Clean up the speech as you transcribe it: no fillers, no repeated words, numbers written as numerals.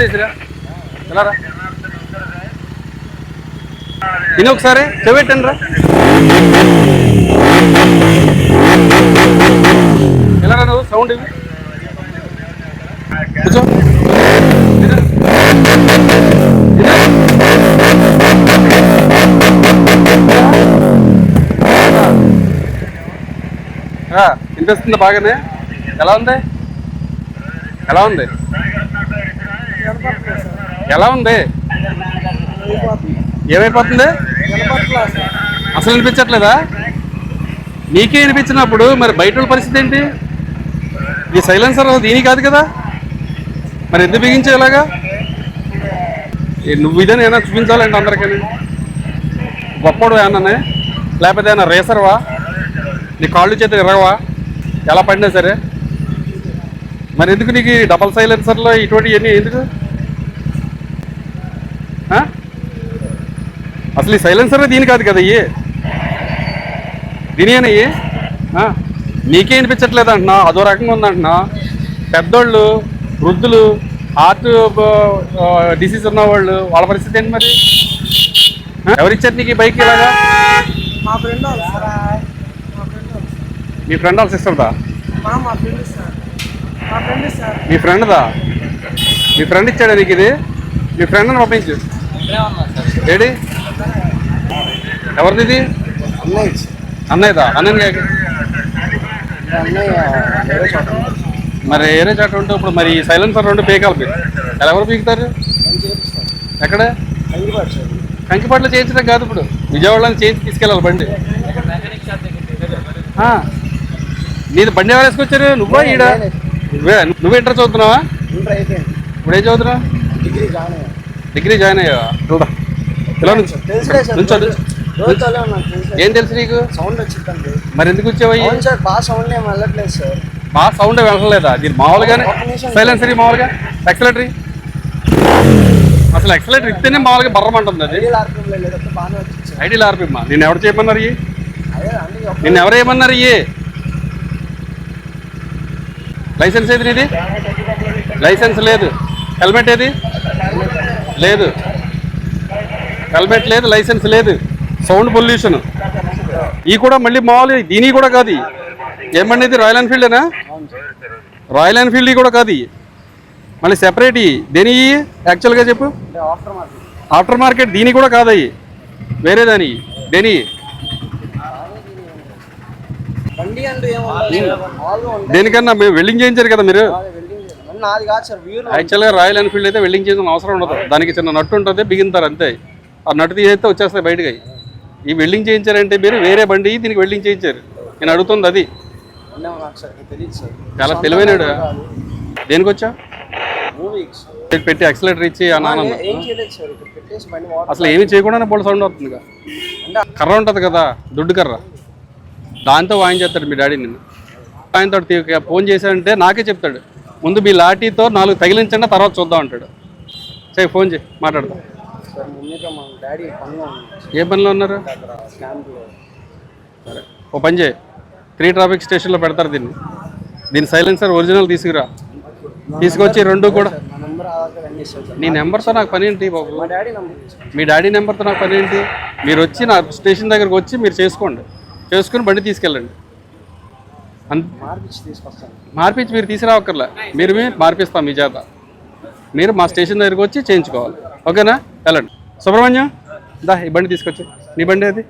తీసిరా ఎలా రా తిని ఒకసారి చెవిట్టండి రా ఎలా రా నువ్వు సౌండ్ ఇవి కూర్చో వినిపిస్తుందా బాగానే ఎలా ఉంది ఎలా ఉంది ఎలా ఉంది ఏమైపోతుంది అసలు వినిపించట్లేదా నీకే వినిపించినప్పుడు మరి బయట వాళ్ళ పరిస్థితి ఏంటి ఈ సైలెన్సర్ దీని కాదు కదా మరి ఎందుకు బిగించేలాగా నువ్వు ఇదే ఏమైనా చూపించాలంటే అందరికీ గొప్పడు ఏమన్నా లేకపోతే ఏమైనా రేసర్వా నీ కాళ్ళు చేతులు ఇరగవా ఎలా పడినా సరే మరి ఎందుకు నీకు డబల్ సైలెన్సర్లో ఇటువంటి ఇవన్నీ ఎందుకు అసలు ఈ సైలెన్సర్ దీని కాదు కదా ఇవి దీని ఇవి నీకే వినిపించట్లేదు అంటున్నా అదో రకంగా ఉందంటున్నా పెద్దోళ్ళు వృద్ధులు హార్ట్ డిసీజ్ ఉన్నవాళ్ళు వాళ్ళ పరిస్థితి ఏంటి మరి ఎవరిచ్చారు నీకు ఈ బైక్ ఇలాగా మీ ఫ్రెండ్ వాళ్ళ సిస్టర్దా మీ ఫ్రెండ్దా మీ ఫ్రెండ్ ఇచ్చాడా నీకు ఇది మీ ఫ్రెండ్ని పంపించు ఏడి ఎవరిది ఇది అన్నయ్యదా అన్నయ్య మరి ఏరే చాట ఉంటే ఇప్పుడు మరి సైలెన్సర్ రెండు పీకాలి మీరు ఎలా ఎవరు పీకుతారు ఎక్కడ కంకిపాట్లో చేయించడం కాదు ఇప్పుడు విజయవాడలో చేయించి తీసుకెళ్ళాలి బండి నీది బండి ఎవరు వేసుకొచ్చారు నువ్వా ఈడ నువ్వు ఇంటర్ చదువుతున్నావా ఇప్పుడు ఏం చదువుతున్నావు డిగ్రీ జాయిన్ అయ్యావా ఇలా నుంచో ఏం తెలుసు నీకు సౌండ్ వచ్చిందండి మరి ఎందుకు వచ్చావయ్యి బాగా సౌండ్ ఏం వెళ్ళట్లేదు సార్ బాగా సౌండ్ వెళ్ళలేదా దీని మామూలుగానే సైలెన్సరీ మామూలుగా ఎక్సలేటరీ అసలు ఎక్సలేటర్ ఇస్తేనే మామూలుగా బర్రమంటుంది అది ఐడియల్ ఆర్పిమ్మా నిన్ను ఎవరు చేయమన్నారు ఇవి నిన్ను ఎవరు ఏమన్నారు ఇవి లైసెన్స్ ఏది నీది లైసెన్స్ లేదు హెల్మెట్ ఏది లేదు హెల్మెట్ లేదు లైసెన్స్ లేదు సౌండ్ పొల్యూషన్ ఈ కూడా మళ్ళీ మామూలు దీని కూడా కాదు ఏమండి ఇది రాయల్ ఎన్ఫీల్డేనా రాయల్ ఎన్ఫీల్డ్ కూడా కాదు మళ్ళీ సెపరేట్ దేని యాక్చువల్గా చెప్పు ఆఫ్టర్ మార్కెట్ దీని కూడా కాదు అవి వేరే దాని దేని దేనికన్నా మేము వెల్డింగ్ చేయించారు కదా మీరు యాక్చువల్గా రాయల్ ఎన్ఫీల్డ్ అయితే వెల్డింగ్ చేయాల్సిన అవసరం ఉండదు దానికి చిన్న నట్టు ఉంటుంది బిగింతారు అంతే ఆ నట్టు తీసేస్తే వచ్చేస్తాయి బయటకి ఈ వెల్డింగ్ చేయించారంటే మీరు వేరే బండి దీనికి వెల్డింగ్ చేయించారు నేను అడుగుతుంది అది చాలా తెలివైనడు దేనికి వచ్చా పెట్టి యాక్సిలేటర్ ఇచ్చి అన్నాను అసలు ఏమి చేయకుండానే బోల్డ్ సౌండ్ అవుతుంది కర్ర ఉంటుంది కదా దుడ్డు కర్ర దాంతో వాయించేస్తాడు మీ డాడీ నిన్ను ఆయనతో ఫోన్ చేశాడంటే నాకే చెప్తాడు ముందు మీ లాఠీతో 4 తగిలించండి తర్వాత చూద్దాం అంటాడు సరే ఫోన్ చేయి మాట్లాడదాం ఏ పనిలో ఉన్నారు సరే ఓ పని చేయి 3 ట్రాఫిక్ స్టేషన్లో పెడతారు దీన్ని సైలెన్సర్ ఒరిజినల్ తీసుకురా తీసుకొచ్చి రెండు కూడా నీ నెంబర్తో నాకు పని ఏంటి బాబు మీ డాడీ నెంబర్తో నాకు పని ఏంటి మీరు వచ్చి నా స్టేషన్ దగ్గరకు వచ్చి మీరు చేసుకుని బండి తీసుకెళ్ళండి మార్పించి మీరు తీసుకురావక్కర్లే మీరు మార్పిస్తాం మీ చేత మీరు మా స్టేషన్ దగ్గరకు వచ్చి చేయించుకోవాలి ఓకేనా వెళ్ళండి సుబ్రహ్మణ్యం దా ఈ బండి తీసుకొచ్చి నీ బండి అది